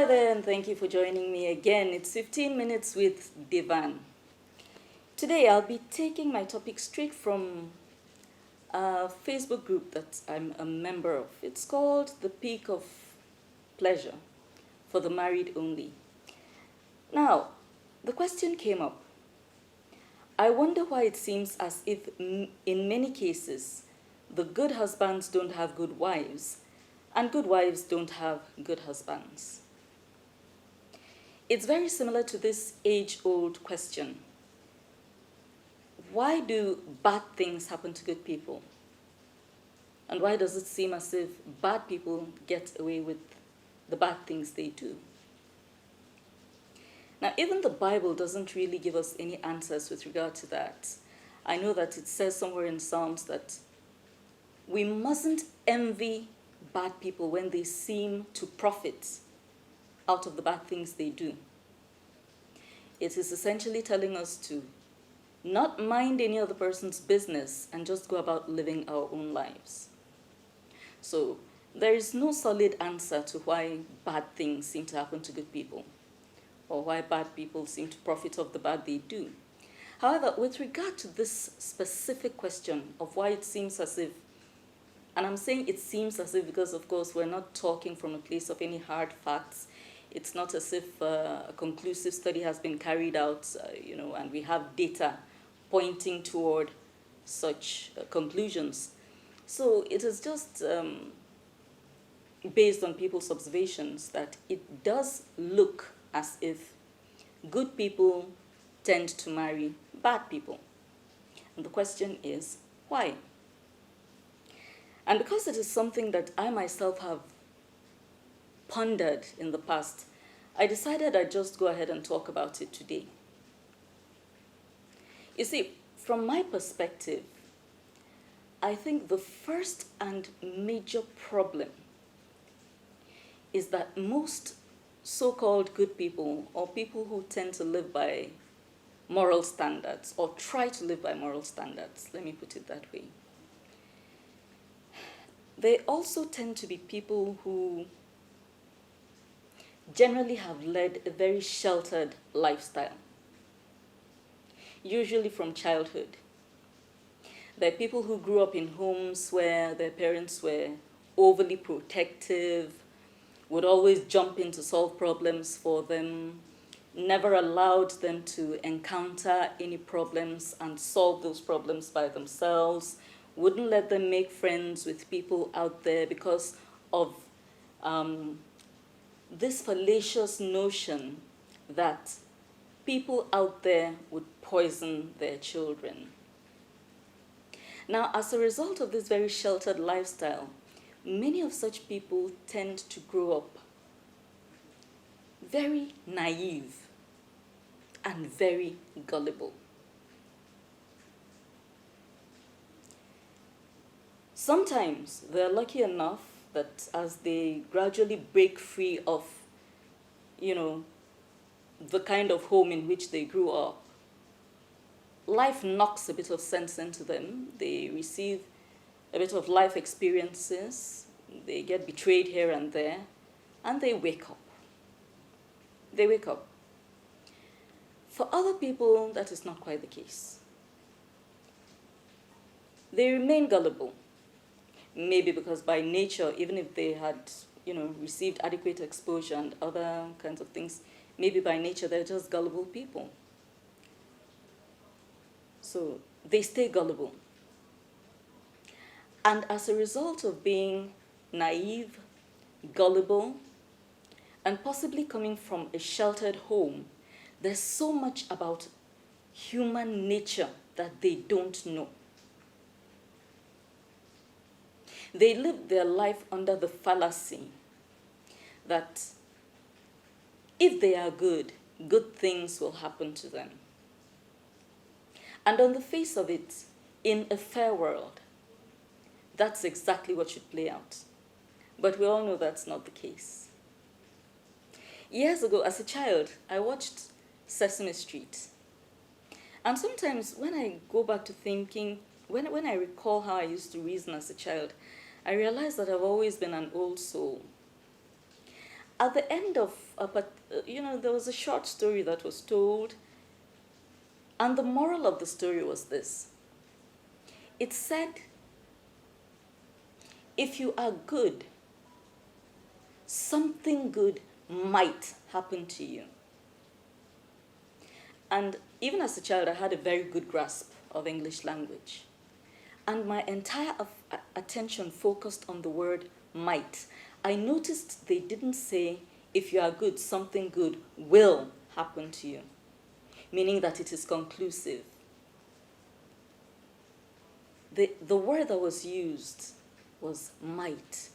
Hi there, and thank you for joining me again. It's 15 Minutes with Divan. Today I'll be taking my topic straight from a Facebook group that I'm a member of. It's called The Peak of Pleasure for the Married Only. Now, the question came up. I wonder why it seems as if in many cases the good husbands don't have good wives and good wives don't have good husbands. It's very similar to this age-old question. Why do bad things happen to good people? And why does it seem as if bad people get away with the bad things they do? Now, even the Bible doesn't really give us any answers with regard to that. I know that it says somewhere in Psalms that we mustn't envy bad people when they seem to profit out of the bad things they do. It is essentially telling us to not mind any other person's business and just go about living our own lives. So there is no solid answer to why bad things seem to happen to good people or why bad people seem to profit off the bad they do. However, with regard to this specific question of why it seems as if, and I'm saying it seems as if because, of course, we're not talking from a place of any hard facts. It's not as if a conclusive study has been carried out, and we have data pointing toward such conclusions. So it is just based on people's observations that it does look as if good people tend to marry bad people. And the question is, why? And because it is something that I myself have pondered in the past, I decided I'd just go ahead and talk about it today. You see, from my perspective, I think the first and major problem is that most so-called good people, or people who tend to live by moral standards, or try to live by moral standards, let me put it that way, they also tend to be people who generally have led a very sheltered lifestyle, usually from childhood. There are people who grew up in homes where their parents were overly protective, would always jump in to solve problems for them, never allowed them to encounter any problems and solve those problems by themselves, wouldn't let them make friends with people out there because of this fallacious notion that people out there would poison their children. Now, as a result of this very sheltered lifestyle, many of such people tend to grow up very naive and very gullible. Sometimes they're lucky enough that as they gradually break free of, the kind of home in which they grew up, life knocks a bit of sense into them. They receive a bit of life experiences. They get betrayed here and there, and they wake up. They wake up. For other people, that is not quite the case. They remain gullible. Maybe because by nature, even if they had, received adequate exposure and other kinds of things, maybe by nature they're just gullible people. So they stay gullible. And as a result of being naive, gullible, and possibly coming from a sheltered home, there's so much about human nature that they don't know. They live their life under the fallacy that if they are good, good things will happen to them. And on the face of it, in a fair world, that's exactly what should play out. But we all know that's not the case. Years ago, as a child, I watched Sesame Street. And sometimes when I go back to thinking, when I recall how I used to reason as a child, I realize that I've always been an old soul. At the end of, there was a short story that was told, and the moral of the story was this. It said, if you are good, something good might happen to you. And even as a child, I had a very good grasp of English language. And my entire attention focused on the word might. I noticed they didn't say, if you are good, something good will happen to you, meaning that it is conclusive. The word that was used was might,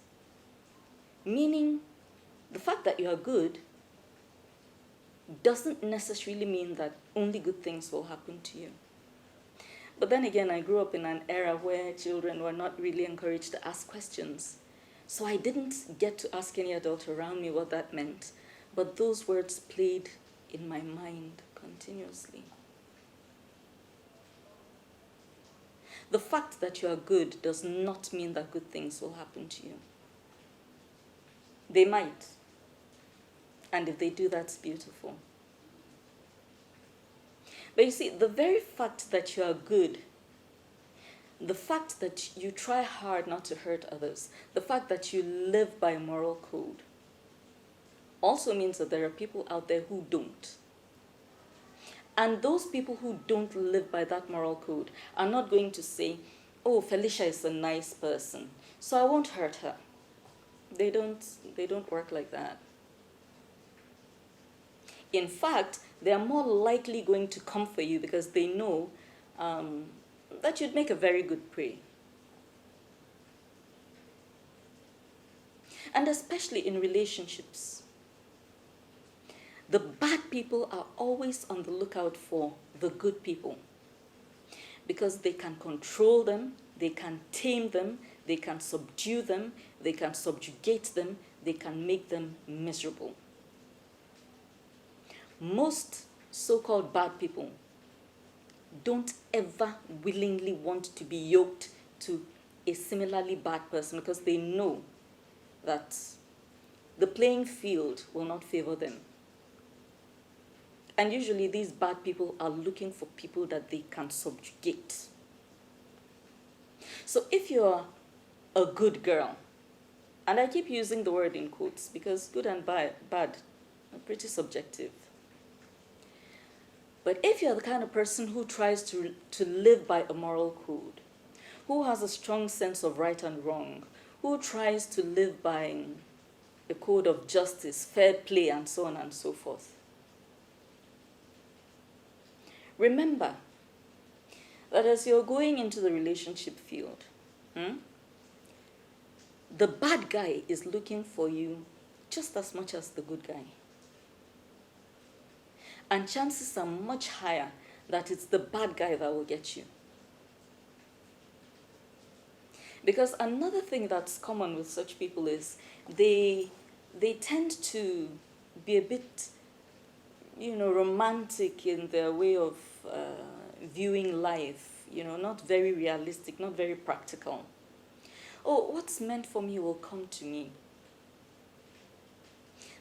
meaning the fact that you are good doesn't necessarily mean that only good things will happen to you. But then again, I grew up in an era where children were not really encouraged to ask questions. So I didn't get to ask any adult around me what that meant. But those words played in my mind continuously. The fact that you are good does not mean that good things will happen to you. They might. And if they do, that's beautiful. But you see, the very fact that you are good, the fact that you try hard not to hurt others, the fact that you live by a moral code, also means that there are people out there who don't. And those people who don't live by that moral code are not going to say, oh, Felicia is a nice person, so I won't hurt her. They don't work like that. In fact, they are more likely going to come for you because they know that you'd make a very good prey. And especially in relationships, the bad people are always on the lookout for the good people because they can control them, they can tame them, they can subdue them, they can subjugate them, they can make them miserable. Most so-called bad people don't ever willingly want to be yoked to a similarly bad person because they know that the playing field will not favor them. And usually these bad people are looking for people that they can subjugate. So if you're a good girl, and I keep using the word in quotes because good and bad are pretty subjective. But if you're the kind of person who tries to live by a moral code, who has a strong sense of right and wrong, who tries to live by a code of justice, fair play, and so on and so forth, remember that as you're going into the relationship field, the bad guy is looking for you just as much as the good guy. And chances are much higher that it's the bad guy that will get you. Because another thing that's common with such people is they tend to be a bit, romantic in their way of viewing life, not very realistic, not very practical. Oh, what's meant for me will come to me.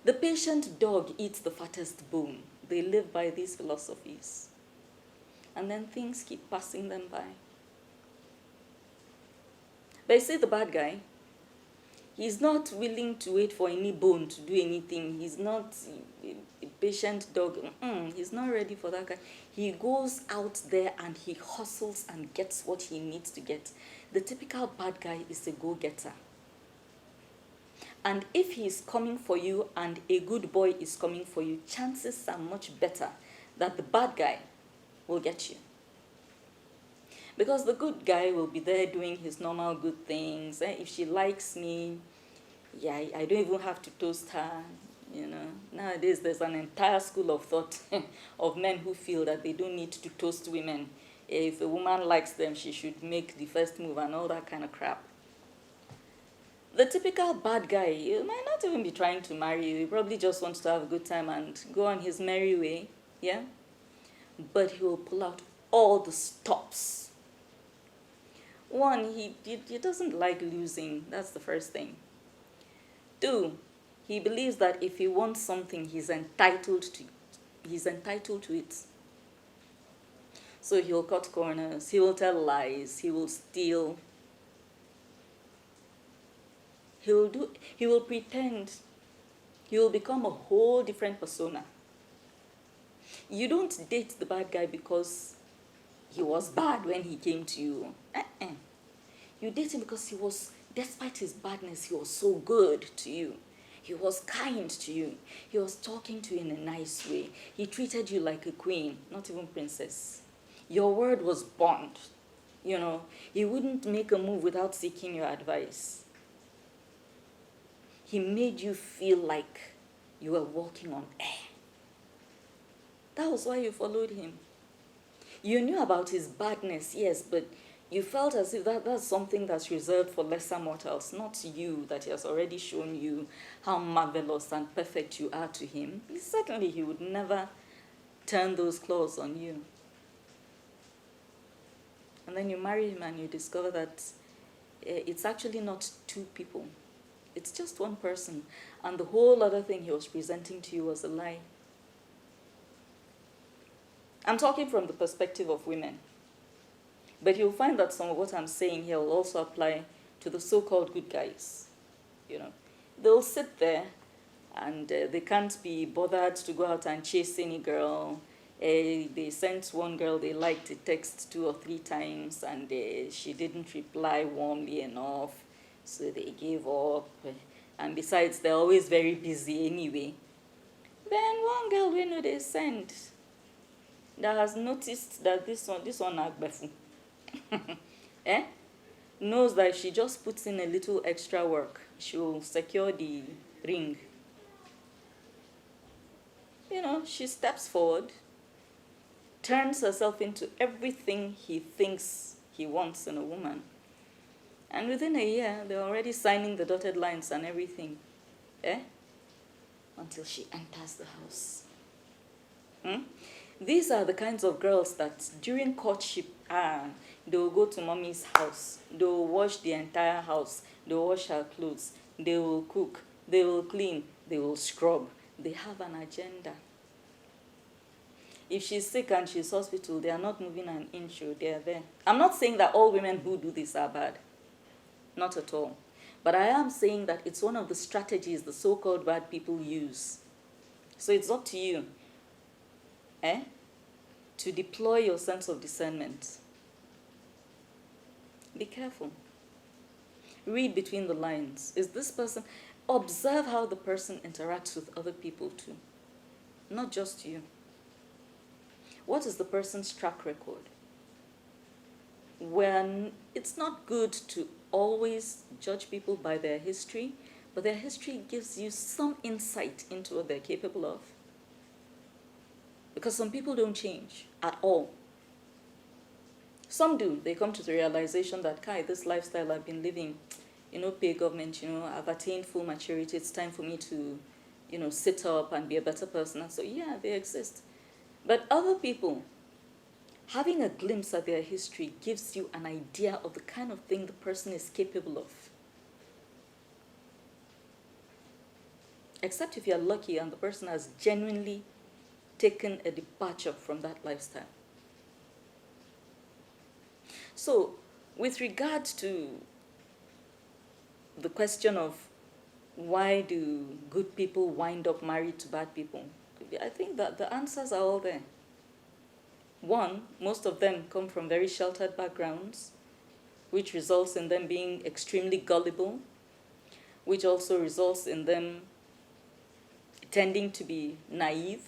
The patient dog eats the fattest bone. They live by these philosophies. And then things keep passing them by. But you see the bad guy, he's not willing to wait for any bone to do anything. He's not a patient dog. He's not ready for that guy. He goes out there and he hustles and gets what he needs to get. The typical bad guy is a go-getter. And if he's coming for you and a good boy is coming for you, chances are much better that the bad guy will get you. Because the good guy will be there doing his normal good things. If she likes me, I don't even have to toast her. Nowadays there's an entire school of thought of men who feel that they don't need to toast women. If a woman likes them, she should make the first move and all that kind of crap. The typical bad guy, he might not even be trying to marry you. He probably just wants to have a good time and go on his merry way, yeah? But he will pull out all the stops. One, he doesn't like losing. That's the first thing. Two, He believes that if he wants something, he's entitled to it. So he'll cut corners, he will tell lies, he will steal, he will pretend, he will become a whole different persona. You don't date the bad guy because he was bad when he came to you. You date him because despite his badness, he was so good to you. He was kind to you. He was talking to you in a nice way. He treated you like a queen, not even princess. Your word was bond. He wouldn't make a move without seeking your advice. He made you feel like you were walking on air. That was why you followed him. You knew about his badness, yes, but you felt as if that's something that's reserved for lesser mortals, not you, that he has already shown you how marvelous and perfect you are to him. Certainly, he would never turn those claws on you. And then you marry him and you discover that it's actually not two people. It's just one person. And the whole other thing he was presenting to you was a lie. I'm talking from the perspective of women. But you'll find that some of what I'm saying here will also apply to the so-called good guys. They'll sit there and they can't be bothered to go out and chase any girl. They sent one girl they liked a text 2 or 3 times and she didn't reply warmly enough, so they gave up. And besides, they're always very busy anyway. Then one girl we know they sent that has noticed that this one agbefu. Knows that if she just puts in a little extra work, she will secure the ring. She steps forward, turns herself into everything he thinks he wants in a woman. And within a year, they're already signing the dotted lines and everything. Until she enters the house. These are the kinds of girls that during courtship, they will go to mommy's house. They will wash the entire house. They will wash her clothes. They will cook. They will clean. They will scrub. They have an agenda. If she's sick and she's hospital, they are not moving an inch. They are there. I'm not saying that all women who do this are bad. Not at all. But I am saying that it's one of the strategies the so-called bad people use. So it's up to you to deploy your sense of discernment. Be careful. Read between the lines. Is this person... Observe how the person interacts with other people too. Not just you. What is the person's track record? When it's not good to always judge people by their history, but their history gives you some insight into what they're capable of. Because some people don't change at all. Some do. They come to the realization that, this lifestyle I've been living, pay government, I've attained full maturity. It's time for me to, sit up and be a better person. And so, yeah, they exist. But other people, having a glimpse at their history gives you an idea of the kind of thing the person is capable of. Except if you're lucky and the person has genuinely taken a departure from that lifestyle. So, with regard to the question of why do good people wind up married to bad people, I think that the answers are all there. One, most of them come from very sheltered backgrounds, which results in them being extremely gullible, which also results in them tending to be naive.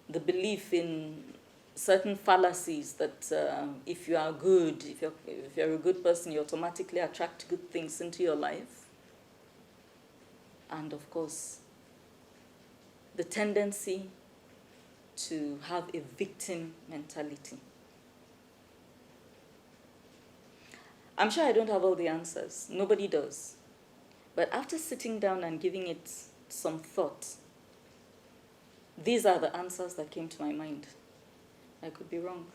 The belief in certain fallacies that if you are good, if you're a good person, you automatically attract good things into your life. And of course, the tendency to have a victim mentality. I'm sure I don't have all the answers. Nobody does. But after sitting down and giving it some thought, these are the answers that came to my mind. I could be wrong.